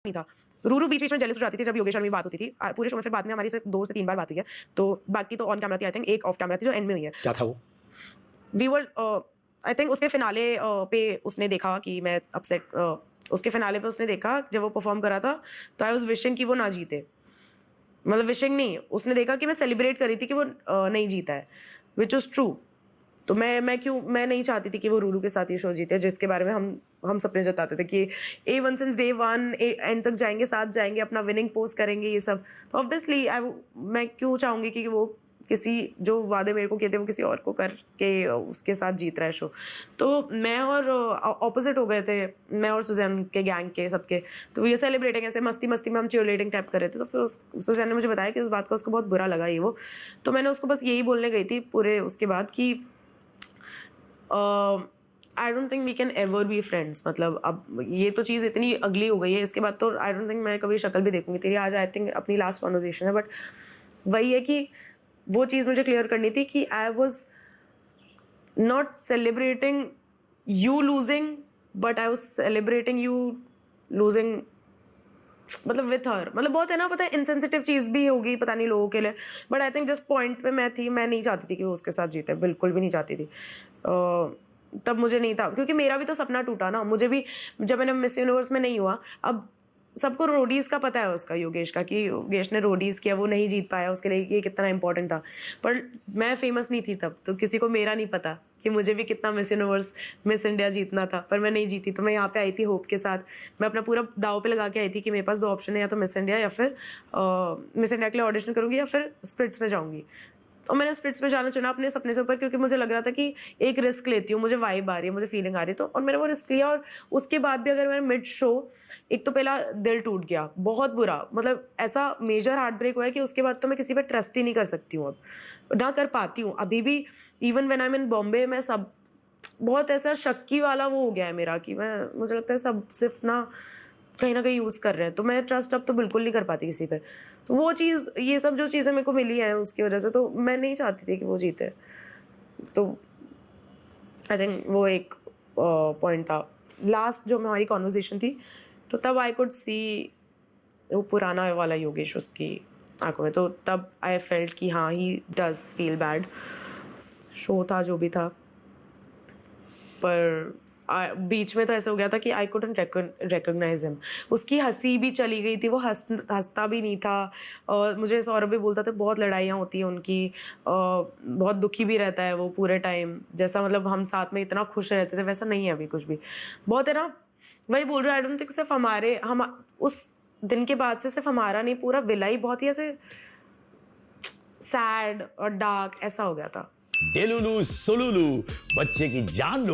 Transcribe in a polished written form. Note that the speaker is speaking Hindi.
नहीं था। रूरू बीच बीच में जेलस हो जाती थी जब योगेश और मेरी बात होती थी। पूरे शो में फिर बाद में हमारी सिर्फ 2 से 3 बार बात हुई है, तो बाकी तो ऑन कैमरा थी। आई थिंक एक ऑफ कैमरा थी जो एंड में हुई है। क्या था वो? वी वर आई थिंक उसके फिनाले पे उसने देखा कि मैं अपसेट, उसके फिनाले पे उसने देखा जब वो परफॉर्म करा था, तो आई वाज विशिंग कि वो ना जीते। मतलब विशिंग नहीं, उसने देखा कि मैं सेलिब्रेट कर रही थी कि वो नहीं जीता है, विच वॉज ट्रू। तो मैं नहीं चाहती थी कि वो रूरू के साथ ये शो जीते, जिसके बारे में हम सपने जताते थे कि A1 सिंस डे 1 एंड तक जाएंगे, साथ जाएंगे, अपना विनिंग पोस्ट करेंगे, ये सब। तो ऑब्वियसली मैं क्यों चाहूँगी कि वो किसी जो वादे मेरे को किए थे वो किसी और को करके उसके साथ जीत रहा है शो। तो मैं और ऑपोजिट हो गए थे, मैं और सुजैन के गैंग के सबके। तो ये सेलिब्रेटिंग ऐसे मस्ती मस्ती में हम चियरलीडिंग टाइप कर रहे थे। तो फिर सुजैन ने मुझे बताया कि उस बात का उसको बहुत बुरा लगा ये वो। तो मैंने उसको बस यही बोलने गई थी पूरे उसके बाद कि I don't think we can ever be friends. मतलब अब ये तो चीज़ इतनी अगली हो गई है, इसके बाद तो आई डोंट थिंक मैं कभी शक्ल भी देखूंगी तेरी। आज आई थिंक अपनी लास्ट कॉन्वर्जेशन है, बट वही है कि वो चीज़ मुझे क्लियर करनी थी कि I was not celebrating you losing, but I was celebrating you losing, मतलब विथ हर। मतलब बहुत है ना, पता है इनसेंसिटिव चीज़ भी होगी पता नहीं लोगों के लिए, बट आई थिंक जिस पॉइंट पे मैं थी, मैं नहीं चाहती थी कि वो उसके साथ जीते, बिल्कुल भी नहीं चाहती थी। तब मुझे नहीं था, क्योंकि मेरा भी तो सपना टूटा ना। मुझे भी जब मैंने मिस यूनिवर्स में नहीं हुआ, अब सबको रोडीज का पता है उसका, योगेश का, कि योगेश ने रोडीज किया, वो नहीं जीत पाया, उसके लिए ये कितना इंपॉर्टेंट था। पर मैं फेमस नहीं थी तब, तो किसी को मेरा नहीं पता कि मुझे भी कितना मिस यूनिवर्स, मिस इंडिया जीतना था, पर मैं नहीं जीती। तो मैं यहाँ पे आई थी होप के साथ, मैं अपना पूरा दाव पे लगा के आई थी कि मेरे पास 2 ऑप्शन है, या तो मिस इंडिया या फिर मिस इंडिया के लिए ऑडिशन करूँगी या फिर स्प्लिट्स में जाऊँगी। और मैंने स्प्लिट्स में जाना चुना अपने सपने से ऊपर, क्योंकि मुझे लग रहा था कि एक रिस्क लेती हूँ, मुझे वाइब आ रही है, मुझे फीलिंग आ रही है, तो और मैंने वो रिस्क लिया। और उसके बाद भी अगर मैं मिड शो, एक तो पहला दिल टूट गया बहुत बुरा, मतलब ऐसा मेजर हार्ट ब्रेक हुआ है कि उसके बाद तो मैं किसी पर ट्रस्ट ही नहीं कर सकती हूँ, अब ना कर पाती हूँ अभी भी। इवन व्हेन आई एम इन बॉम्बे, मैं सब बहुत ऐसा शक्की वाला वो हो गया है मेरा कि मुझे लगता है सब सिर्फ ना कहीं यूज़ कर रहे हैं, तो मैं ट्रस्ट अब तो बिल्कुल नहीं कर पाती किसी पे। तो वो चीज़, ये सब जो चीज़ें मेरे को मिली हैं उसकी वजह से, तो मैं नहीं चाहती थी कि वो जीते। तो आई थिंक वो एक पॉइंट था। लास्ट जो हमारी कॉन्वर्जेशन थी, तो तब आई कुड सी वो पुराना वाला योगेश उसकी आंखों में, तो तब आई फेल्ट कि हाँ, he does feel bad. Show था जो भी था, पर बीच में तो ऐसा हो गया था कि आई कुडंट रिकॉग्नाइज हिम। उसकी हंसी भी चली गई थी, वो हंसता भी नहीं था। और मुझे सौरभ भी बोलता था बहुत लड़ाइयाँ होती हैं उनकी, बहुत दुखी भी रहता है वो पूरे टाइम, जैसा मतलब हम साथ में इतना खुश रहते थे वैसा नहीं है अभी कुछ भी। बहुत है ना, वही बोल रहा हूँ, आई डोंट थिंक सिर्फ हम उस दिन के बाद से सिर्फ हमारा नहीं, पूरा विला ही बहुत ही ऐसे सैड और डार्क ऐसा हो गया था। डेलुलु सोलुलु, बच्चे की जान लो।